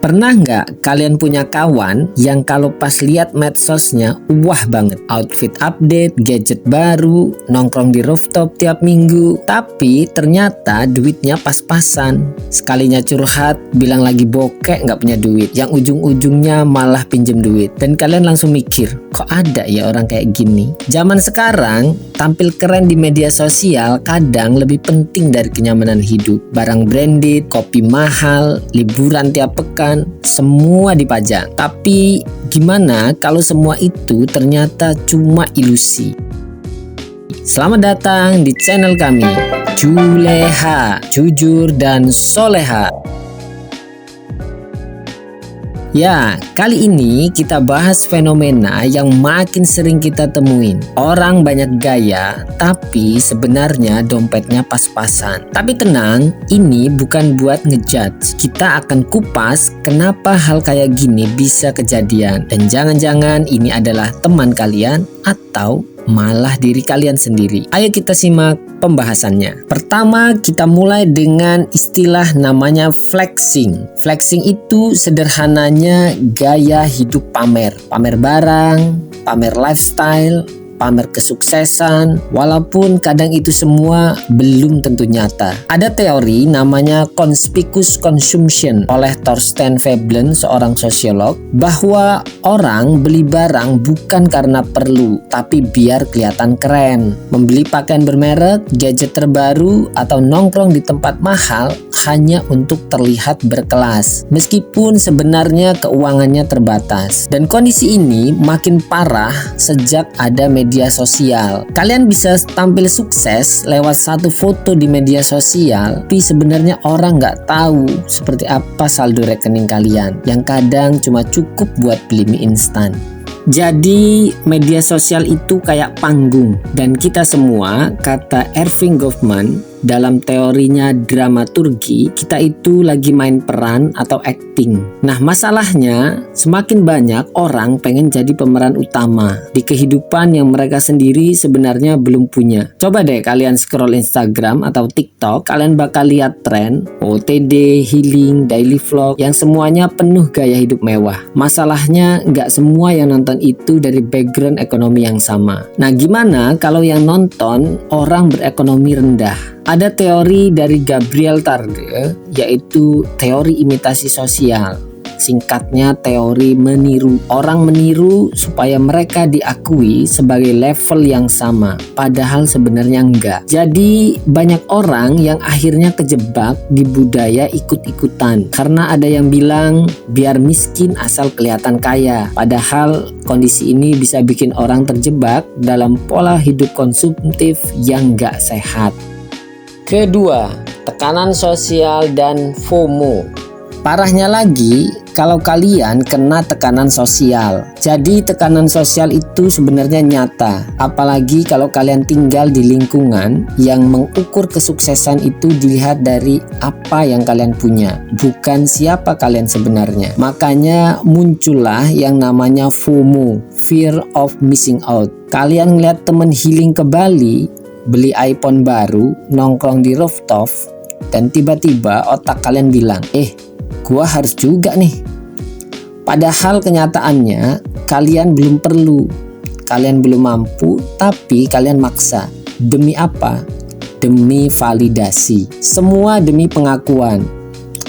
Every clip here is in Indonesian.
Pernah nggak kalian punya kawan yang kalau pas lihat medsosnya wah banget, outfit update, gadget baru, nongkrong di rooftop tiap minggu, tapi ternyata duitnya pas-pasan. Sekalinya curhat bilang lagi bokek nggak punya duit, yang ujung-ujungnya malah pinjem duit. Dan kalian langsung mikir, kok ada ya orang kayak gini? Zaman sekarang tampil keren di media sosial kadang lebih penting dari kenyamanan hidup. Barang branded, kopi mahal, liburan tiap pekan, semua dipajang. Tapi gimana kalau semua itu ternyata cuma ilusi? Selamat datang di channel kami, Juleha, Jujur dan Soleha. Ya, kali ini kita bahas fenomena yang makin sering kita temuin. Orang banyak gaya, tapi sebenarnya dompetnya pas-pasan. Tapi tenang, ini bukan buat ngejudge. Kita akan kupas kenapa hal kayak gini bisa kejadian. Dan jangan-jangan ini adalah teman kalian atau malah diri kalian sendiri. Ayo kita simak pembahasannya. Pertama, kita mulai dengan istilah namanya flexing. Flexing itu sederhananya gaya hidup pamer. Pamer barang, pamer lifestyle, pamer kesuksesan, walaupun kadang itu semua belum tentu nyata. Ada teori namanya conspicuous consumption oleh Thorstein Veblen, seorang sosiolog, bahwa orang beli barang bukan karena perlu, tapi biar kelihatan keren. Membeli pakaian bermerek, gadget terbaru, atau nongkrong di tempat mahal hanya untuk terlihat berkelas, meskipun sebenarnya keuangannya terbatas. Dan kondisi ini makin parah sejak ada media sosial. Kalian bisa tampil sukses lewat satu foto di media sosial, tapi sebenarnya orang nggak tahu seperti apa saldo rekening kalian, yang kadang cuma cukup buat beli mie instan. Jadi media sosial itu kayak panggung, dan kita semua, kata Erving Goffman dalam teorinya dramaturgi, kita itu lagi main peran atau acting. Nah, masalahnya semakin banyak orang pengen jadi pemeran utama di kehidupan yang mereka sendiri sebenarnya belum punya. Coba deh kalian scroll Instagram atau TikTok, kalian bakal lihat tren OTD, healing, daily vlog yang semuanya penuh gaya hidup mewah. Masalahnya nggak semua yang nonton itu dari background ekonomi yang sama. Nah, gimana kalau yang nonton orang berekonomi rendah? Ada teori dari Gabriel Tarde, yaitu teori imitasi sosial. Singkatnya teori meniru. Orang meniru supaya mereka diakui sebagai level yang sama, padahal sebenarnya enggak. Jadi banyak orang yang akhirnya kejebak di budaya ikut-ikutan. Karena ada yang bilang biar miskin asal kelihatan kaya. Padahal kondisi ini bisa bikin orang terjebak dalam pola hidup konsumtif yang enggak sehat. Kedua, tekanan sosial dan FOMO. Parahnya lagi, kalau kalian kena tekanan sosial. Jadi tekanan sosial itu sebenarnya nyata. Apalagi kalau kalian tinggal di lingkungan yang mengukur kesuksesan itu dilihat dari apa yang kalian punya, bukan siapa kalian sebenarnya. Makanya muncullah yang namanya FOMO, fear of missing out. Kalian ngeliat temen healing ke Bali, beli iPhone baru, nongkrong di rooftop, dan tiba-tiba otak kalian bilang, gua harus juga nih. Padahal kenyataannya kalian belum perlu, kalian belum mampu, tapi kalian maksa. Demi apa? Demi validasi. Semua demi pengakuan.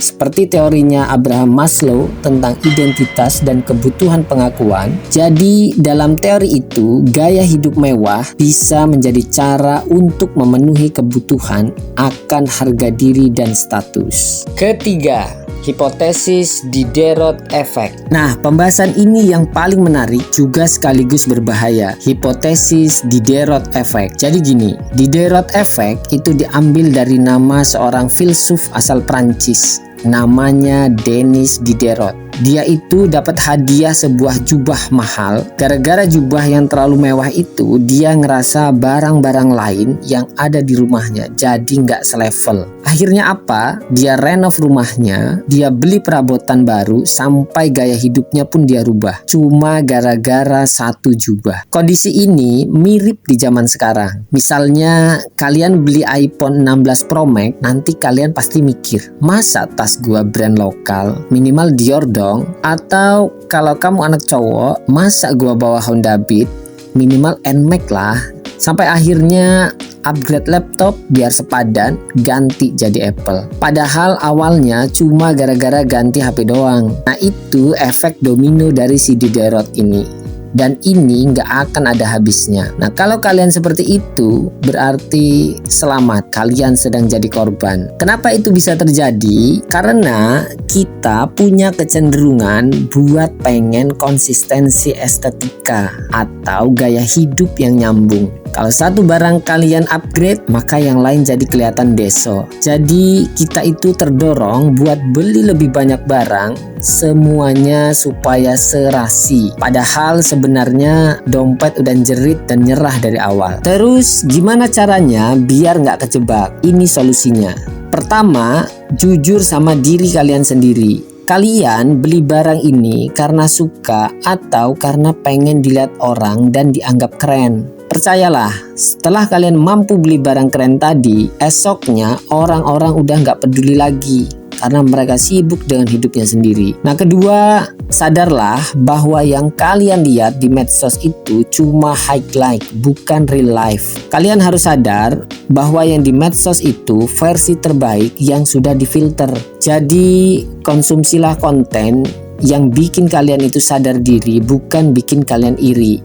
Seperti teorinya Abraham Maslow tentang identitas dan kebutuhan pengakuan. Jadi dalam teori itu, gaya hidup mewah bisa menjadi cara untuk memenuhi kebutuhan akan harga diri dan status. Ketiga, hipotesis Diderot Effect. Nah, pembahasan ini yang paling menarik juga sekaligus berbahaya. Hipotesis Diderot Effect. Jadi gini, Diderot Effect itu diambil dari nama seorang filsuf asal Prancis. Namanya Denis Diderot. Dia itu dapat hadiah sebuah jubah mahal. Gara-gara jubah yang terlalu mewah itu, dia ngerasa barang-barang lain yang ada di rumahnya jadi nggak selevel. Akhirnya apa? Dia renov rumahnya, dia beli perabotan baru, sampai gaya hidupnya pun dia rubah. Cuma gara-gara satu jubah. Kondisi ini mirip di zaman sekarang. Misalnya kalian beli iPhone 16 Pro Max, nanti kalian pasti mikir, masa tas gua brand lokal, minimal Dior dong. Atau kalau kamu anak cowok, masa gua bawa Honda Beat, minimal NMAX lah. Sampai akhirnya upgrade laptop biar sepadan, ganti jadi Apple. Padahal awalnya cuma gara-gara ganti HP doang. Nah itu efek domino dari si Diderot ini. Dan ini nggak akan ada habisnya. Nah kalau kalian seperti itu, berarti selamat, kalian sedang jadi korban. Kenapa itu bisa terjadi? Karena kita punya kecenderungan buat pengen konsistensi estetika atau gaya hidup yang nyambung. Kalau satu barang kalian upgrade, maka yang lain jadi kelihatan deso. Jadi kita itu terdorong buat beli lebih banyak barang, semuanya supaya serasi. Padahal sebenarnya dompet udah jerit dan nyerah dari awal. Terus gimana caranya biar nggak kejebak? Ini solusinya. Pertama, jujur sama diri kalian sendiri. Kalian beli barang ini karena suka atau karena pengen dilihat orang dan dianggap keren. Percayalah, setelah kalian mampu beli barang keren tadi, esoknya orang-orang udah nggak peduli lagi karena mereka sibuk dengan hidupnya sendiri. Nah kedua, sadarlah bahwa yang kalian lihat di medsos itu cuma highlight, bukan real life. Kalian harus sadar bahwa yang di medsos itu versi terbaik yang sudah difilter. Jadi konsumsilah konten yang bikin kalian itu sadar diri, bukan bikin kalian iri.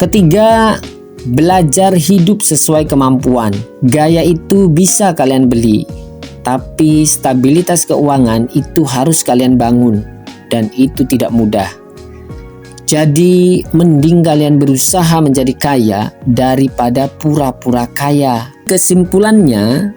Ketiga, belajar hidup sesuai kemampuan. Gaya itu bisa kalian beli, tapi stabilitas keuangan itu harus kalian bangun, dan itu tidak mudah. Jadi mending kalian berusaha menjadi kaya daripada pura-pura kaya. Kesimpulannya,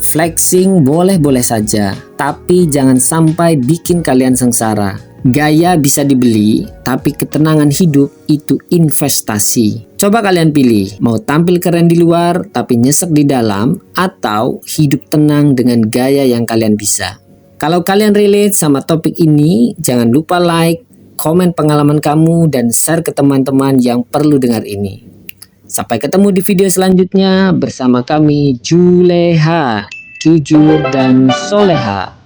flexing boleh-boleh saja, tapi jangan sampai bikin kalian sengsara. Gaya bisa dibeli, tapi ketenangan hidup itu investasi. Coba kalian pilih, mau tampil keren di luar tapi nyesek di dalam, atau hidup tenang dengan gaya yang kalian bisa. Kalau kalian relate sama topik ini, jangan lupa like, komen pengalaman kamu, dan share ke teman-teman yang perlu dengar ini. Sampai ketemu di video selanjutnya bersama kami, Juleha, jujur dan soleha.